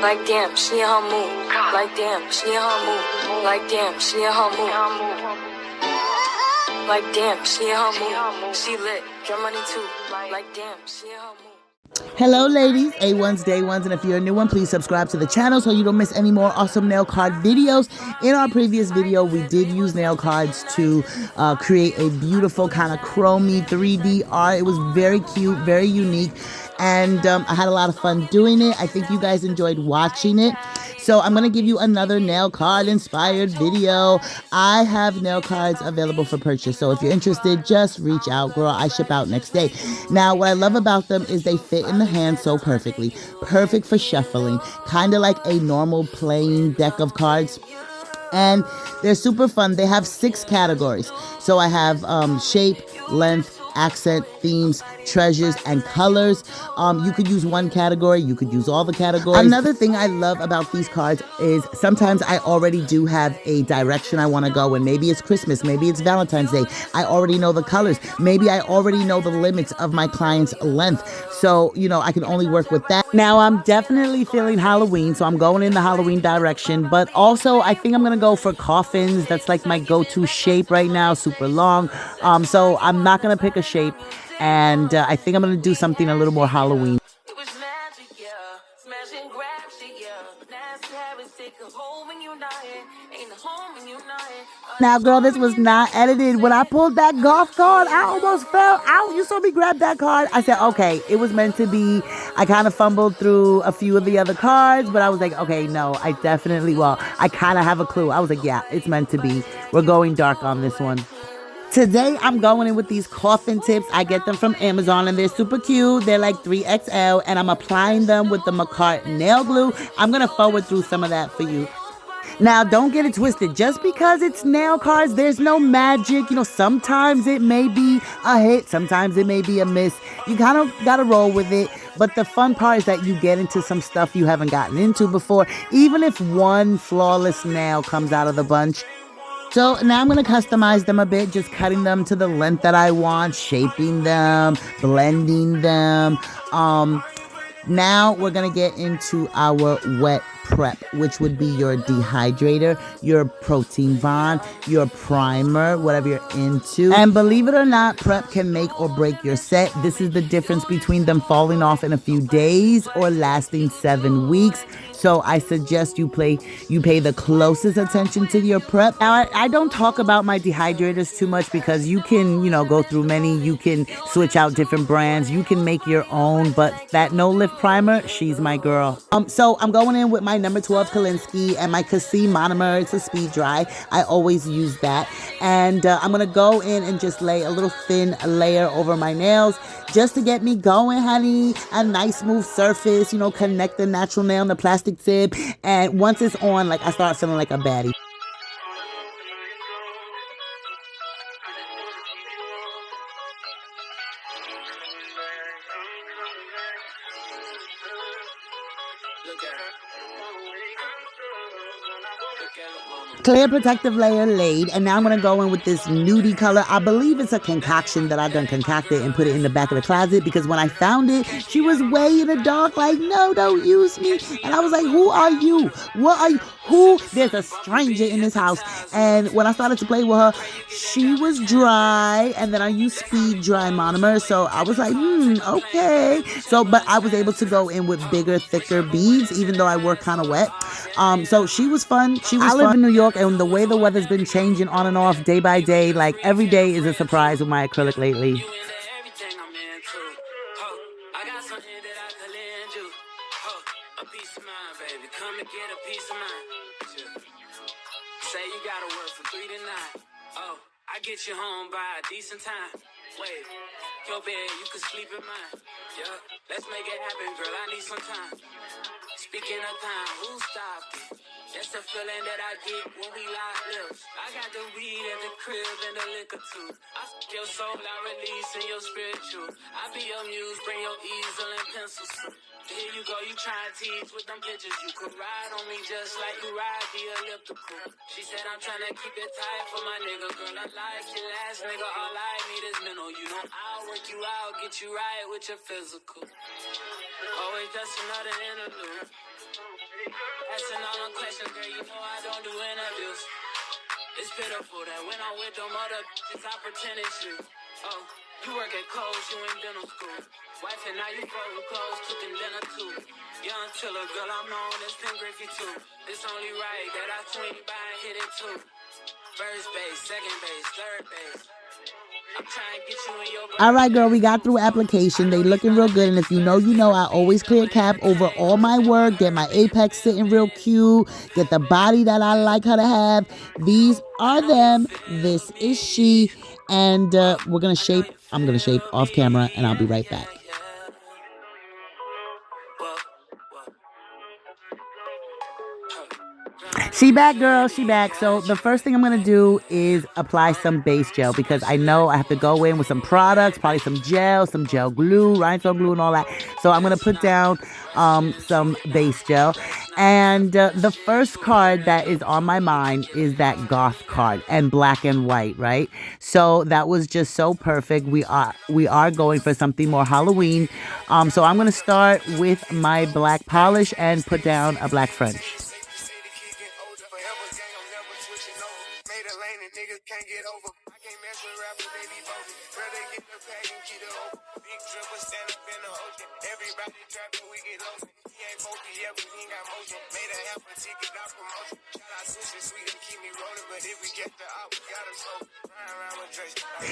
Like damn, she in her mood. Like damn, she in her mood. Like damn, she in her mood. Like damn, she in her mood. She lit, get money too. Like damn, she in her mood. Hello ladies, A1s, Day 1s, and if you're a new one, please subscribe to the channel so you don't miss any more awesome nail card videos. In our previous video, we did use nail cards to create a beautiful kind of chromey 3D art. It was very cute, very unique, and I had a lot of fun doing it. I think you guys enjoyed watching it. So I'm going to give you another nail card inspired video. I have nail cards available for purchase. So if you're interested, just reach out, girl. I ship out next day. Now, what I love about them is they fit in the hand so perfectly. Perfect for shuffling. Kind of like a normal plain deck of cards. And they're super fun. They have 6 categories. So I have shape, length, accent, themes, treasures, and colors. You could use one category, you could use all the categories. Another thing I love about these cards is sometimes I already do have a direction I want to go in. Maybe it's Christmas, maybe it's Valentine's Day. I already know the colors. Maybe I already know the limits of my client's length. So, you know, I can only work with that. Now, I'm definitely feeling Halloween, so I'm going in the Halloween direction, but also I think I'm going to go for coffins. That's like my go-to shape right now, super long. So I'm not going to pick a shape, and I think I'm going to do something a little more Halloween. Now, girl, this was not edited. When I pulled that golf card, I almost fell out. You saw me grab that card. I said, okay, it was meant to be. I kind of fumbled through a few of the other cards, but I was like, okay, no, I kind of have a clue. I was like, yeah, it's meant to be. We're going dark on this one. Today, I'm going in with these coffin tips. I get them from Amazon, and they're super cute. They're like 3XL, and I'm applying them with the McCart nail glue. I'm going to forward through some of that for you. Now, don't get it twisted. Just because it's nail cards, there's no magic. You know, sometimes it may be a hit. Sometimes it may be a miss. You kind of got to roll with it. But the fun part is that you get into some stuff you haven't gotten into before, even if one flawless nail comes out of the bunch. So now I'm going to customize them a bit, just cutting them to the length that I want, shaping them, blending them. Now we're going to get into our wet prep, which would be your dehydrator, your protein bond, your primer, whatever you're into. And believe it or not, prep can make or break your set. This is the difference between them falling off in a few days or lasting 7 weeks. So I suggest you pay the closest attention to your prep. Now, I don't talk about my dehydrators too much because you can, you know, go through many. You can switch out different brands. You can make your own. But that No Lift primer, she's my girl. So I'm going in with my number 12 Kolinsky and my Cassie monomer. It's a speed dry. I always use that. And I'm going to go in and just lay a little thin layer over my nails just to get me going, honey. A nice smooth surface, you know, connect the natural nail and the plastic tip, and once it's on, like, I start feeling like a baddie. Clear protective layer laid, and now I'm going to go in with this nudie color. I believe it's a concoction that I've done concocted and put it in the back of the closet, because when I found it, she was way in the dark, like, no, don't use me. And I was like, who are you? What are you? Who? There's a stranger in this house. And when I started to play with her, she was dry, and then I used speed dry monomer, so I was like, okay. So, but I was able to go in with bigger, thicker beads, even though I work kind of wet. So she was fun. I live in New York, and the way the weather's been changing on and off day by day, like every day is a surprise with my acrylic lately. Say you gotta work from 3 to 9. Oh, I get you home by a decent time. Wait, your bed, you can sleep in mine. Yeah, let's make it happen, girl. I need some time. Speaking of time, who stopped it? That's the feeling that I get when we lock lips. I got the weed at the crib and the liquor too. I fuck your soul, I release in your spiritual. I be your muse, bring your easel and pencils too. Here you go, you try and tease with them pictures. You could ride on me just like you ride the elliptical. She said I'm trying to keep it tight for my nigga. Girl, I like your last nigga. All I need is mental. You know I'll work you out, get you right with your physical. Always just another interlude. one question, girl, you know I don't do interviews. It's pitiful that when I'm with them other bitches, I pretend it's you. Oh, you work at Kohl's, you in dental school. Wife and now you folding clothes, cooking dinner too. Young Tiller, girl, I'm known as Tim Griffey too. It's only right that I swing by and hit it too. First base, second base, third base. I'm trying to get you in your... All right, girl, we got through application. They looking real good. And if you know, you know, I always clear cap over all my work, get my apex sitting real cute, get the body that I like her to have. These are them. This is she. And we're going to shape. I'm going to shape off camera, and I'll be right back. She back, girl. She back. So the first thing I'm going to do is apply some base gel because I know I have to go in with some products, probably some gel glue, rhinestone glue and all that. So I'm going to put down some base gel. And the first card that is on my mind is that goth card and black and white, right? So that was just so perfect. We are going for something more Halloween. So I'm going to start with my black polish and put down a black French.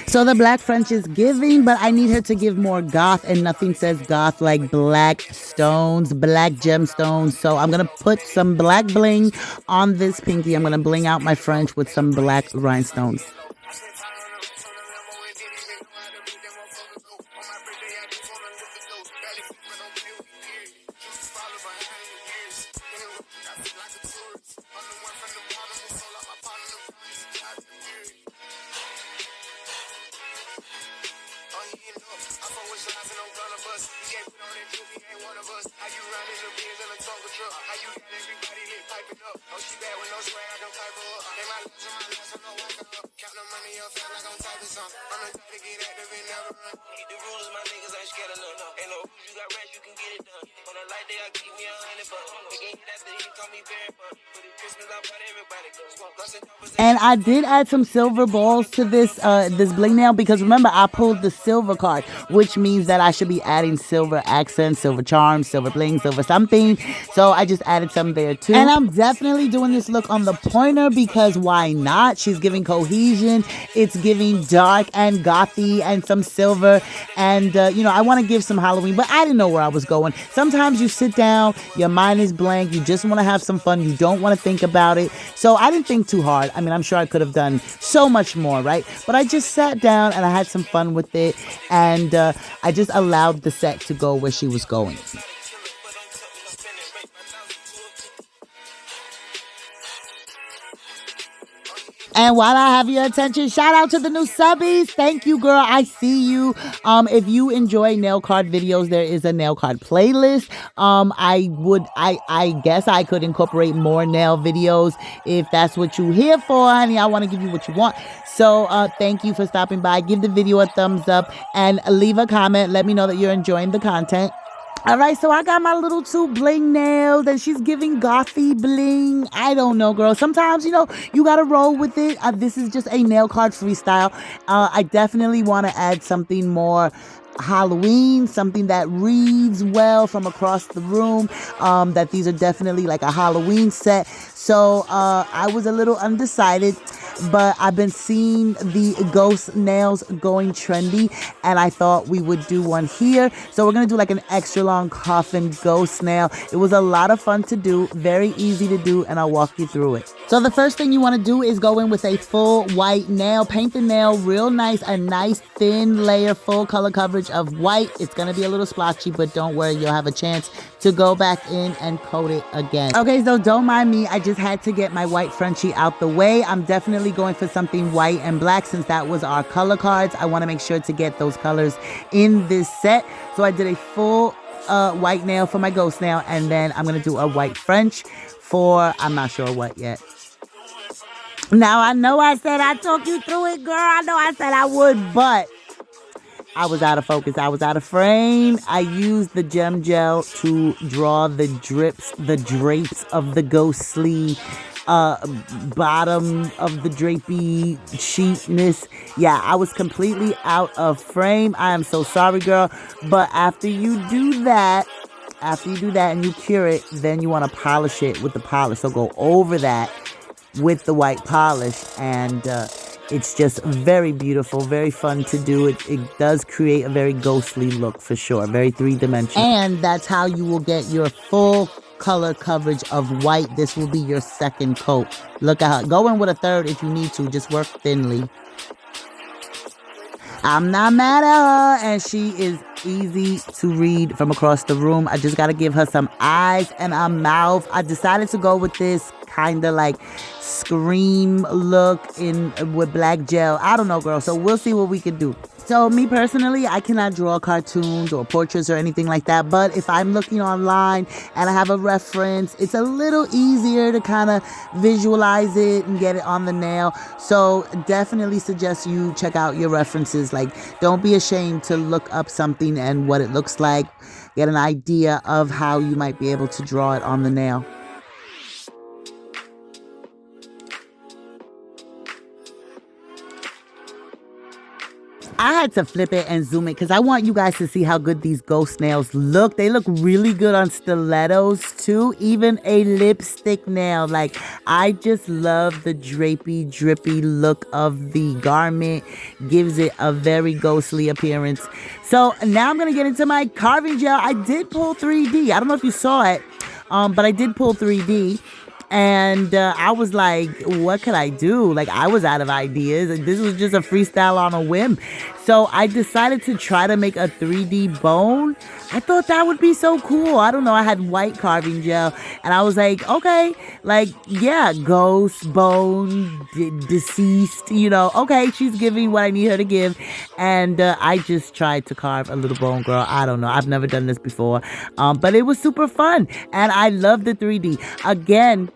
So the black French is giving, but I need her to give more goth, and nothing says goth like black stones, black gemstones. So I'm going to put some black bling on this pinky. I'm going to bling out my French with some black rhinestones. And I did add some silver balls to this this bling nail because remember I pulled the silver card, which means that I should be adding silver accents, silver charms, silver bling, silver something. So I just added some there too. And I'm definitely doing this look on the pointer because why not? She's giving cohesion. It's giving dark and gothy and some silver. And you know, I want to give some Halloween, but I didn't know where I was going. Sometimes you sit down, your mind is blank, you just want to have some fun, you don't want to think about it. So I didn't think too hard. I mean, I'm sure I could have done so much more, right? But I just sat down and I had some fun with it, and I just allowed the set to go where she was going. And while I have your attention, shout out to the new subbies. Thank you, girl. I see you. If you enjoy nail card videos, there is a nail card playlist. I guess I could incorporate more nail videos if that's what you're here for, honey. I want to give you what you want. So thank you for stopping by. Give the video a thumbs up and leave a comment. Let me know that you're enjoying the content. All right, so I got my little two bling nails, and she's giving gothy bling. I don't know, girl. Sometimes, you know, you got to roll with it. This is just a nail card freestyle. I definitely want to add something more Halloween, something that reads well from across the room, that these are definitely like a Halloween set. So I was a little undecided, but I've been seeing the ghost nails going trendy, and I thought we would do one here. So we're going to do like an extra long coffin ghost nail. It was a lot of fun to do, very easy to do, and I'll walk you through it. So the first thing you want to do is go in with a full white nail. Paint the nail real nice, a nice thin layer, full color coverage of white. It's going to be a little splotchy, but don't worry, you'll have a chance to go back in and coat it again. Okay, so don't mind me. I just had to get my white Frenchie out the way. I'm definitely going for something white and black since that was our color cards. I want to make sure to get those colors in this set. So I did a full white nail for my ghost nail, and then I'm going to do a white French for I'm not sure what yet. Now, I know I said I talk you through it, girl. I know I said I would, but I was out of focus. I was out of frame. I used the gem gel to draw the drapes of the ghostly uh bottom of the drapey sheetness. Yeah, I was completely out of frame. I am so sorry, girl. But after you do that and you cure it, then you want to polish it with the polish. So go over that with the white polish, and it's just very beautiful, very fun to do. It does create a very ghostly look for sure, very three-dimensional. And that's how you will get your full color coverage of white. This will be your second coat. Look at her. Go in with a third if you need to. Just work thinly. I'm not mad at her, and she is easy to read from across the room. I just got to give her some eyes and a mouth. I decided to go with this kind of like scream look with black gel. I don't know, girl. So we'll see what we can do. So me personally, I cannot draw cartoons or portraits or anything like that. But if I'm looking online and I have a reference, it's a little easier to kind of visualize it and get it on the nail. So definitely suggest you check out your references. Like, don't be ashamed to look up something and what it looks like. Get an idea of how you might be able to draw it on the nail. I had to flip it and zoom it because I want you guys to see how good these ghost nails look. They look really good on stilettos too. Even a lipstick nail. Like, I just love the drapey, drippy look of the garment. Gives it a very ghostly appearance. So now I'm going to get into my carving gel. I did pull 3D. I don't know if you saw it, but I did pull 3D. And I was like, what could I do? Like, I was out of ideas. And this was just a freestyle on a whim. So I decided to try to make a 3D bone. I thought that would be so cool. I don't know. I had white carving gel. And I was like, okay, like, yeah, ghost, bone, deceased, you know. Okay, she's giving what I need her to give. And I just tried to carve a little bone, girl. I don't know. I've never done this before. But it was super fun. And I love the 3D. Again,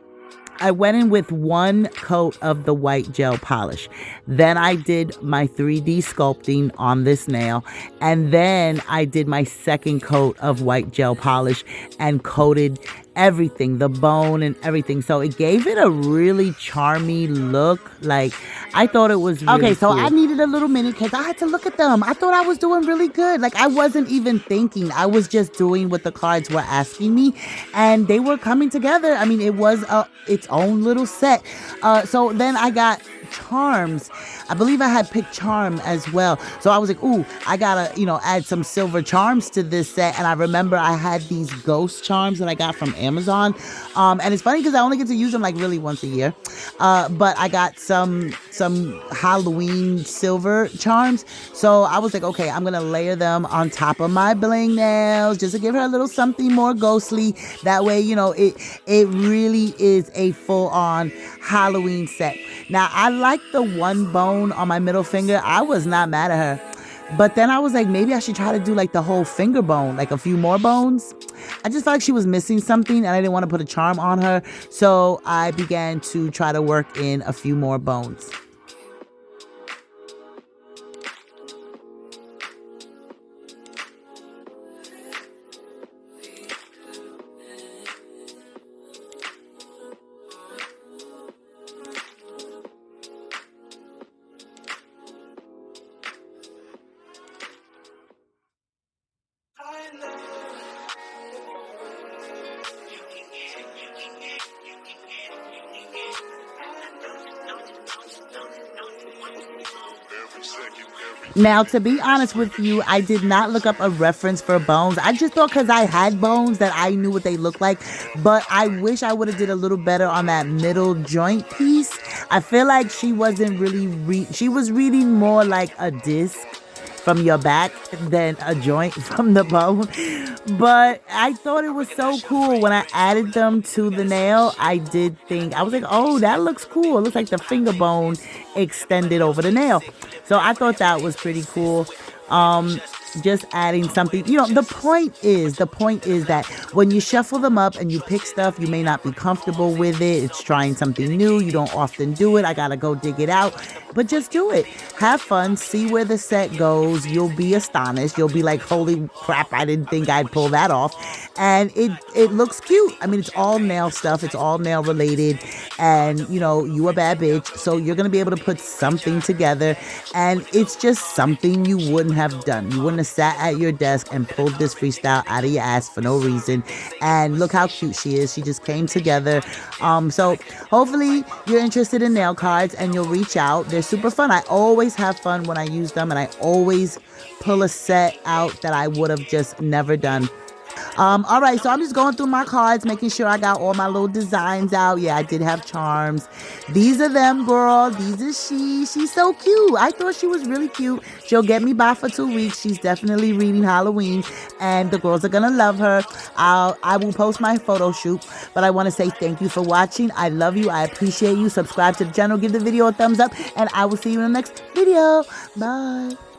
I went in with one coat of the white gel polish. Then I did my 3D sculpting on this nail. And then I did my second coat of white gel polish and coated everything, the bone and everything. So it gave it a really charmy look. Like, I thought it was really Okay, so cool. I needed a little minute because I had to look at them. I thought I was doing really good. Like, I wasn't even thinking. I was just doing what the cards were asking me, and they were coming together. I mean, it was its own little set. So then I got charms. I believe I had picked charm as well. So I was like, ooh, I gotta, add some silver charms to this set. And I remember I had these ghost charms that I got from Amazon. And it's funny because I only get to use them like really once a year. But I got some Halloween silver charms. So I was like, okay, I'm gonna layer them on top of my bling nails just to give her a little something more ghostly. That way, it really is a full-on Halloween set. Now, I like the one bone on my middle finger. I was not mad at her. But then I was like, maybe I should try to do like the whole finger bone, like a few more bones. I just felt like she was missing something and I didn't want to put a charm on her. So I began to try to work in a few more bones. Now, to be honest with you, I did not look up a reference for bones. I just thought because I had bones that I knew what they looked like. But I wish I would have did a little better on that middle joint piece. I feel like she wasn't really she was reading more like a disc from your back than a joint from the bone. But I thought it was so cool. When I added them to the nail, I was like, oh, that looks cool. It looks like the finger bone extended over the nail. So I thought that was pretty cool. just adding something. The point is that when you shuffle them up and you pick stuff, you may not be comfortable with it. It's trying something new. You don't often do it. I gotta go dig it out. But just do it. Have fun. See where the set goes. You'll be astonished. You'll be like, holy crap, I didn't think I'd pull that off. And it looks cute. I mean, it's all nail stuff. It's all nail related. And, you a bad bitch. So you're going to be able to put something together. And it's just something you wouldn't have done. You wouldn't have sat at your desk and pulled this freestyle out of your ass for no reason. And look how cute she is. She just came together. So hopefully you're interested in nail cards and you'll reach out. They're super fun. I always have fun when I use them, and I always pull a set out that I would have just never done. All right, so I'm just going through my cards, making sure I got all my little designs out. Yeah, I did have charms. These are them, girl. These is she. She's so cute. I thought she was really cute. She'll get me by for 2 weeks. She's definitely reading Halloween, and the girls are gonna love her. I will post my photo shoot, but I want to say thank you for watching. I love you. I appreciate you. Subscribe to the channel. Give the video a thumbs up, and I will see you in the next video. Bye.